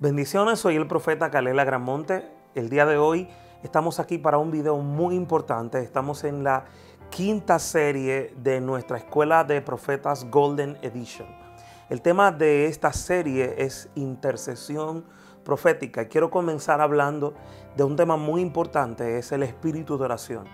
Bendiciones, soy el profeta Calel Agramonte. El día de hoy estamos aquí para un video muy importante. Estamos en la quinta serie de nuestra Escuela de Profetas Golden Edition. El tema de esta serie es intercesión profética. Quiero comenzar hablando de un tema muy importante, es el espíritu de oración.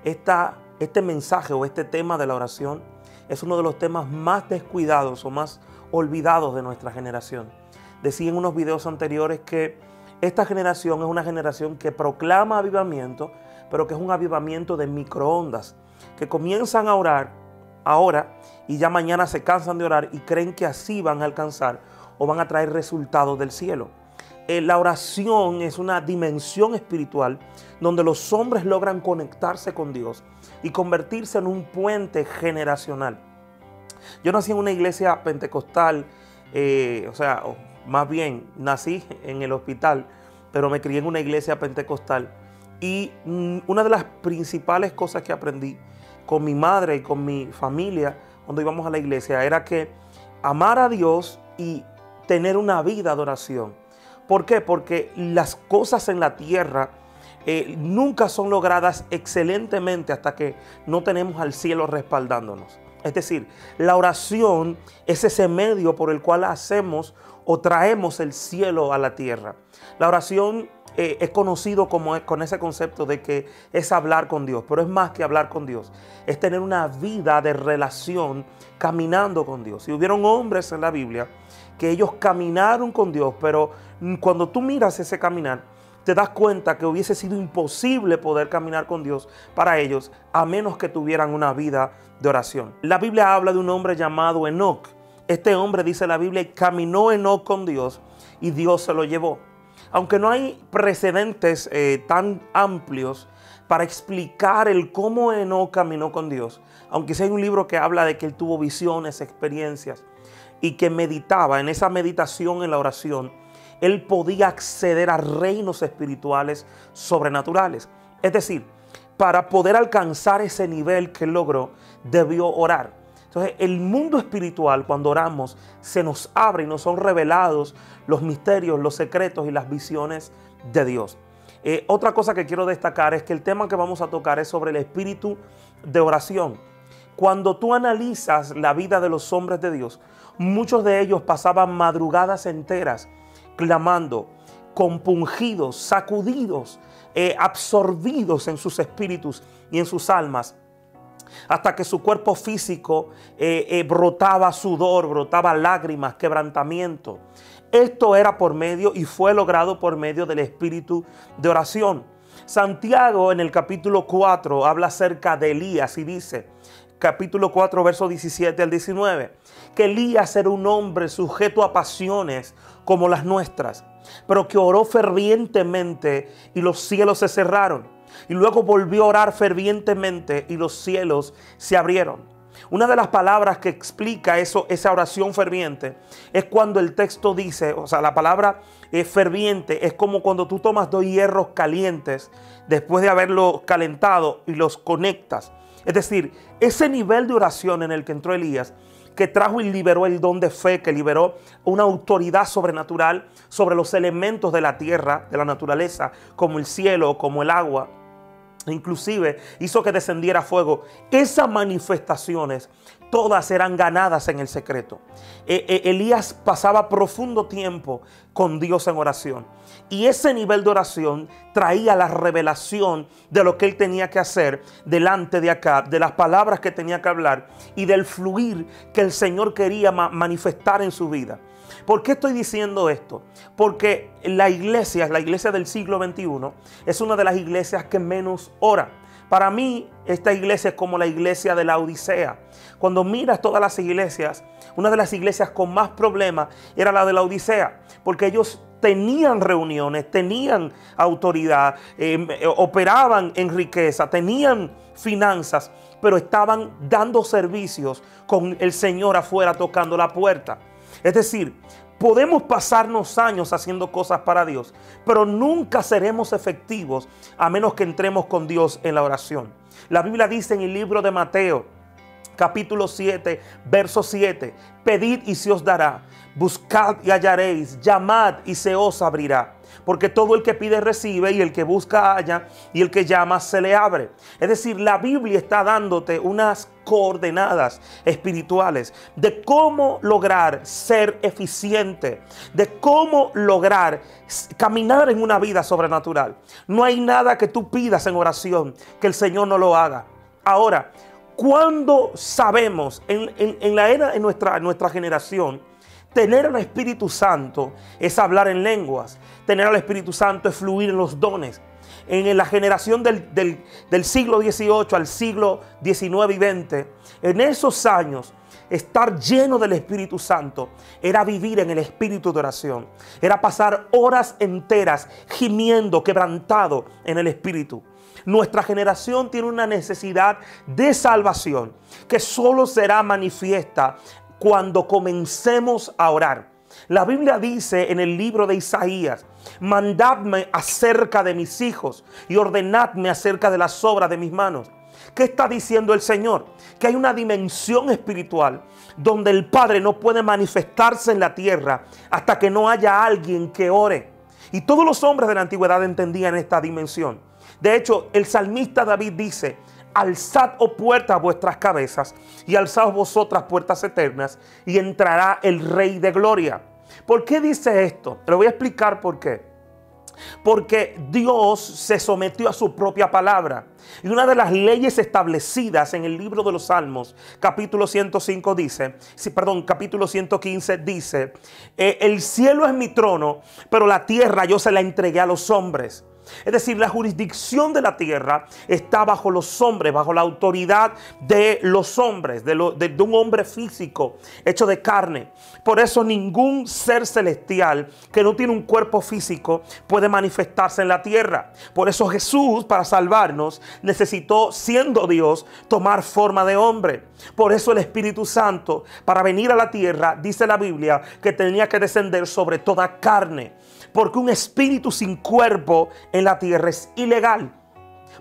Este mensaje o este tema de la oración es uno de los temas más descuidados o más olvidados de nuestra generación. Decía en unos videos anteriores que esta generación es una generación que proclama avivamiento, pero que es un avivamiento de microondas, que comienzan a orar ahora y ya mañana se cansan de orar y creen que así van a alcanzar o van a traer resultados del cielo. La oración es una dimensión espiritual donde los hombres logran conectarse con Dios y convertirse en un puente generacional. Yo nací en una iglesia pentecostal, más bien nací en el hospital, pero me crié en una iglesia pentecostal. Y una de las principales cosas que aprendí con mi madre y con mi familia cuando íbamos a la iglesia era que amar a Dios y tener una vida de oración. ¿Por qué? Porque las cosas en la tierra nunca son logradas excelentemente hasta que no tenemos al cielo respaldándonos. Es decir, la oración es ese medio por el cual hacemos o traemos el cielo a la tierra. La oración es conocido con ese concepto de que es hablar con Dios, pero es más que hablar con Dios. Es tener una vida de relación caminando con Dios. Y hubieron hombres en la Biblia que ellos caminaron con Dios, pero cuando tú miras ese caminar, te das cuenta que hubiese sido imposible poder caminar con Dios para ellos a menos que tuvieran una vida de oración. La Biblia habla de un hombre llamado Enoc. Este hombre, dice la Biblia, caminó Enoc con Dios y Dios se lo llevó. Aunque no hay precedentes tan amplios para explicar el cómo Enoc caminó con Dios, aunque sí hay un libro que habla de que él tuvo visiones, experiencias y que meditaba, en esa meditación, en la oración, él podía acceder a reinos espirituales sobrenaturales. Es decir, para poder alcanzar ese nivel que él logró, debió orar. Entonces, el mundo espiritual, cuando oramos, se nos abre y nos son revelados los misterios, los secretos y las visiones de Dios. Otra cosa que quiero destacar es que el tema que vamos a tocar es sobre el espíritu de oración. Cuando tú analizas la vida de los hombres de Dios, muchos de ellos pasaban madrugadas enteras clamando, compungidos, sacudidos, absorbidos en sus espíritus y en sus almas, hasta que su cuerpo físico brotaba sudor, brotaba lágrimas, quebrantamiento. Esto era por medio y fue logrado por medio del espíritu de oración. Santiago en el capítulo 4 habla acerca de Elías y dice, capítulo 4, versos 17 al 19, que Elías era un hombre sujeto a pasiones como las nuestras, pero que oró fervientemente y los cielos se cerraron. Y luego volvió a orar fervientemente y los cielos se abrieron. Una de las palabras que explica esa oración ferviente es cuando el texto dice, la palabra ferviente es como cuando tú tomas dos hierros calientes después de haberlos calentado y los conectas. Es decir, ese nivel de oración en el que entró Elías, que trajo y liberó el don de fe, que liberó una autoridad sobrenatural sobre los elementos de la tierra, de la naturaleza, como el cielo, como el agua. Inclusive hizo que descendiera fuego. Esas manifestaciones todas eran ganadas en el secreto. Elías pasaba profundo tiempo con Dios en oración. Y ese nivel de oración traía la revelación de lo que él tenía que hacer delante de acá, de las palabras que tenía que hablar y del fluir que el Señor quería manifestar en su vida. ¿Por qué estoy diciendo esto? Porque la iglesia del siglo XXI es una de las iglesias que menos ora. Para mí, esta iglesia es como la iglesia de la Odisea. Cuando miras todas las iglesias, una de las iglesias con más problemas era la de la Odisea, porque ellos tenían reuniones, tenían autoridad, operaban en riqueza, tenían finanzas, pero estaban dando servicios con el Señor afuera tocando la puerta. Es decir, podemos pasarnos años haciendo cosas para Dios, pero nunca seremos efectivos a menos que entremos con Dios en la oración. La Biblia dice en el libro de Mateo, capítulo 7, verso 7. Pedid y se os dará, buscad y hallaréis, llamad y se os abrirá. Porque todo el que pide recibe, y el que busca halla, y el que llama se le abre. Es decir, la Biblia está dándote unas coordenadas espirituales de cómo lograr ser eficiente, de cómo lograr caminar en una vida sobrenatural. No hay nada que tú pidas en oración que el Señor no lo haga. Ahora, cuando sabemos en la era de nuestra generación, tener al Espíritu Santo es hablar en lenguas. Tener al Espíritu Santo es fluir en los dones. En la generación del siglo XVIII al siglo XIX y XX, en esos años, estar lleno del Espíritu Santo era vivir en el espíritu de oración. Era pasar horas enteras gimiendo, quebrantado en el Espíritu. Nuestra generación tiene una necesidad de salvación que solo será manifiesta cuando comencemos a orar. La Biblia dice en el libro de Isaías: mandadme acerca de mis hijos y ordenadme acerca de las obras de mis manos. ¿Qué está diciendo el Señor? Que hay una dimensión espiritual donde el Padre no puede manifestarse en la tierra hasta que no haya alguien que ore. Y todos los hombres de la antigüedad entendían esta dimensión. De hecho, el salmista David dice: alzad, oh puertas, vuestras cabezas, y alzaos vosotras, puertas eternas, y entrará el Rey de Gloria. ¿Por qué dice esto? Te lo voy a explicar por qué. Porque Dios se sometió a su propia palabra. Y una de las leyes establecidas en el libro de los Salmos, capítulo 105 dice, capítulo 115 dice, el cielo es mi trono, pero la tierra yo se la entregué a los hombres. Es decir, la jurisdicción de la tierra está bajo los hombres, bajo la autoridad de los hombres, de un hombre físico hecho de carne. Por eso ningún ser celestial que no tiene un cuerpo físico puede manifestarse en la tierra. Por eso Jesús, para salvarnos, necesitó, siendo Dios, tomar forma de hombre. Por eso el Espíritu Santo, para venir a la tierra, dice la Biblia, que tenía que descender sobre toda carne. Porque un espíritu sin cuerpo en la tierra es ilegal.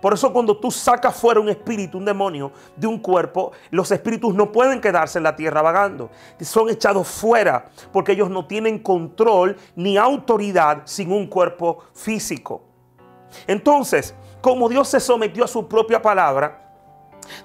Por eso cuando tú sacas fuera un espíritu, un demonio de un cuerpo, los espíritus no pueden quedarse en la tierra vagando. Son echados fuera porque ellos no tienen control ni autoridad sin un cuerpo físico. Entonces, como Dios se sometió a su propia palabra,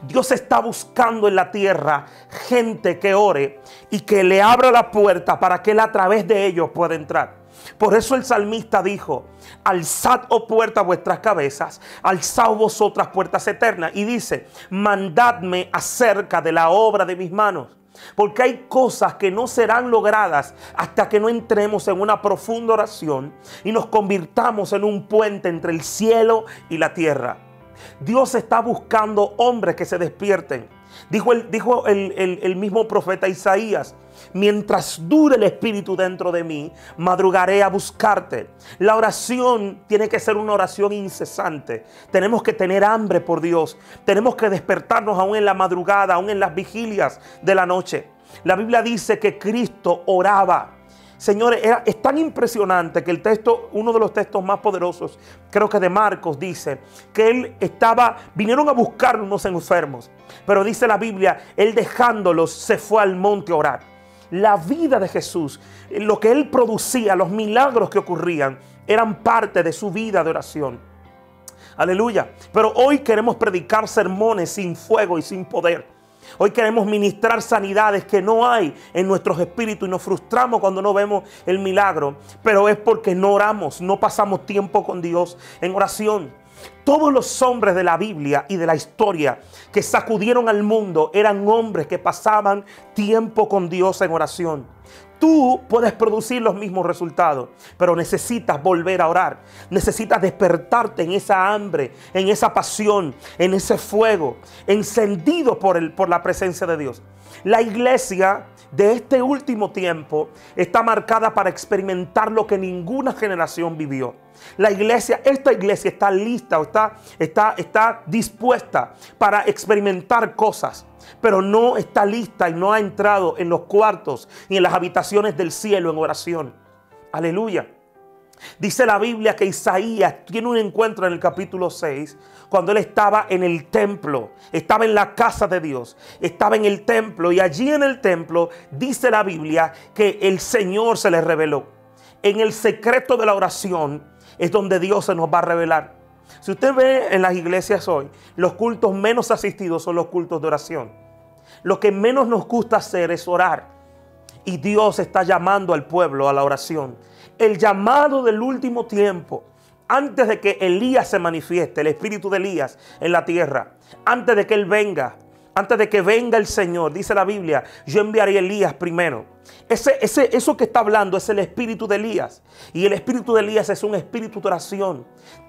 Dios está buscando en la tierra gente que ore y que le abra la puerta para que Él a través de ellos pueda entrar. Por eso el salmista dijo: alzad, oh puertas, vuestras cabezas, alzad vosotras, puertas eternas. Y dice: mandadme acerca de la obra de mis manos. Porque hay cosas que no serán logradas hasta que no entremos en una profunda oración y nos convirtamos en un puente entre el cielo y la tierra. Dios está buscando hombres que se despierten. Dijo el mismo profeta Isaías: mientras dure el Espíritu dentro de mí, madrugaré a buscarte. La oración tiene que ser una oración incesante. Tenemos que tener hambre por Dios. Tenemos que despertarnos aún en la madrugada, aún en las vigilias de la noche. La Biblia dice que Cristo oraba. Señores, es tan impresionante que el texto, uno de los textos más poderosos, creo que de Marcos, dice que vinieron a buscar unos enfermos, pero dice la Biblia, Él dejándolos se fue al monte a orar. La vida de Jesús, lo que Él producía, los milagros que ocurrían, eran parte de su vida de oración. Aleluya. Pero hoy queremos predicar sermones sin fuego y sin poder. Hoy queremos ministrar sanidades que no hay en nuestros espíritus y nos frustramos cuando no vemos el milagro. Pero es porque no oramos, no pasamos tiempo con Dios en oración. Todos los hombres de la Biblia y de la historia que sacudieron al mundo eran hombres que pasaban tiempo con Dios en oración. Tú puedes producir los mismos resultados, pero necesitas volver a orar. Necesitas despertarte en esa hambre, en esa pasión, en ese fuego, encendido por la presencia de Dios. La iglesia de este último tiempo está marcada para experimentar lo que ninguna generación vivió. Esta iglesia está lista o está dispuesta para experimentar cosas, pero no está lista y no ha entrado en los cuartos ni en las habitaciones del cielo en oración. Aleluya. Dice la Biblia que Isaías tiene un encuentro en el capítulo 6, cuando él estaba en el templo, estaba en la casa de Dios, estaba en el templo, y allí en el templo dice la Biblia que el Señor se le reveló. En el secreto de la oración es donde Dios se nos va a revelar. Si usted ve en las iglesias hoy, los cultos menos asistidos son los cultos de oración. Lo que menos nos gusta hacer es orar. Y Dios está llamando al pueblo a la oración. El llamado del último tiempo, antes de que Elías se manifieste, el espíritu de Elías en la tierra, antes de que él venga, antes de que venga el Señor, dice la Biblia, yo enviaré a Elías primero. Eso que está hablando es el espíritu de Elías. Y el espíritu de Elías es un espíritu de oración.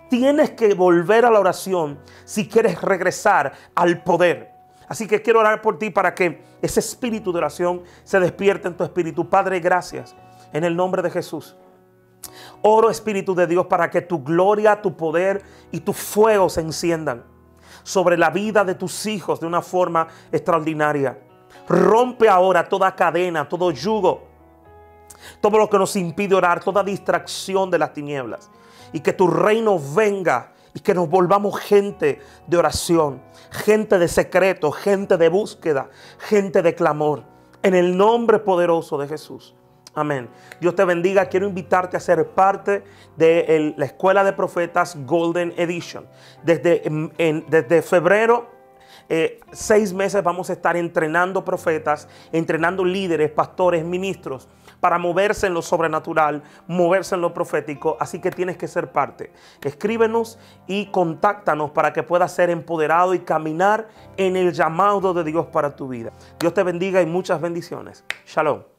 Tienes que volver a la oración si quieres regresar al poder. Así que quiero orar por ti para que ese espíritu de oración se despierte en tu espíritu. Padre, gracias en el nombre de Jesús. Oro, Espíritu de Dios, para que tu gloria, tu poder y tu fuego se enciendan sobre la vida de tus hijos de una forma extraordinaria. Rompe ahora toda cadena, todo yugo, todo lo que nos impide orar, toda distracción de las tinieblas. Y que tu reino venga y que nos volvamos gente de oración, gente de secreto, gente de búsqueda, gente de clamor. En el nombre poderoso de Jesús. Amén. Dios te bendiga. Quiero invitarte a ser parte de la Escuela de Profetas Golden Edition. Desde febrero, 6 meses vamos a estar entrenando profetas, entrenando líderes, pastores, ministros, para moverse en lo sobrenatural, moverse en lo profético. Así que tienes que ser parte. Escríbenos y contáctanos para que puedas ser empoderado y caminar en el llamado de Dios para tu vida. Dios te bendiga y muchas bendiciones. Shalom.